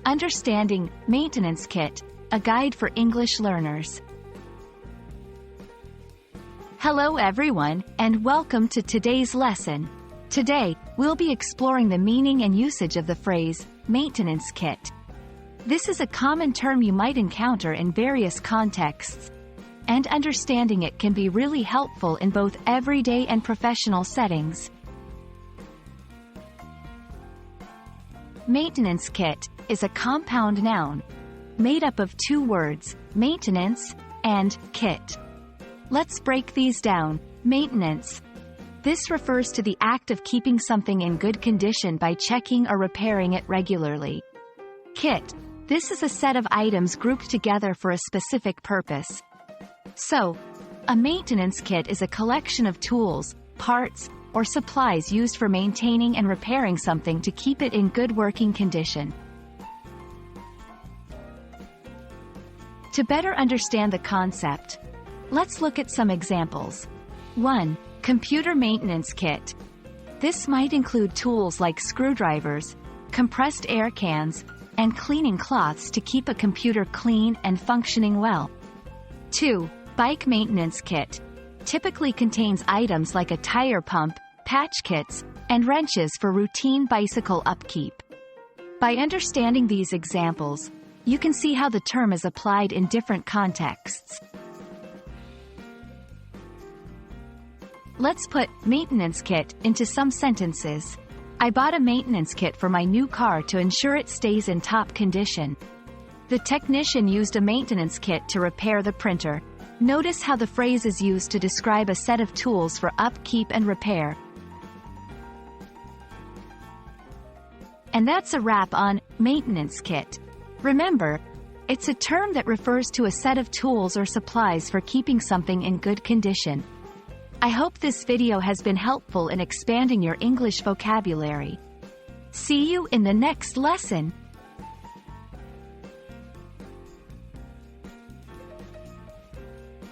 Understanding Maintenance Kit, a guide for English learners. Hello everyone, and welcome to today's lesson. Today, we'll be exploring the meaning and usage of the phrase, maintenance kit. This is a common term you might encounter in various contexts, and understanding it can be really helpful in both everyday and professional settings. Maintenance kit is a compound noun made up of two words, maintenance and kit. Let's break these down. Maintenance. This refers to the act of keeping something in good condition by checking or repairing it regularly. Kit. This is a set of items grouped together for a specific purpose. So, a maintenance kit is a collection of tools, parts, or supplies used for maintaining and repairing something to keep it in good working condition. To better understand the concept, let's look at some examples. 1. Computer maintenance kit. This might include tools like screwdrivers, compressed air cans, and cleaning cloths to keep a computer clean and functioning well. 2. Bike maintenance kit. Typically contains items like a tire pump, patch kits, and wrenches for routine bicycle upkeep. By understanding these examples, you can see how the term is applied in different contexts. Let's put maintenance kit into some sentences. I bought a maintenance kit for my new car to ensure it stays in top condition. The technician used a maintenance kit to repair the printer. Notice how the phrase is used to describe a set of tools for upkeep and repair. And that's a wrap on maintenance kit. Remember, it's a term that refers to a set of tools or supplies for keeping something in good condition. I hope this video has been helpful in expanding your English vocabulary. See you in the next lesson.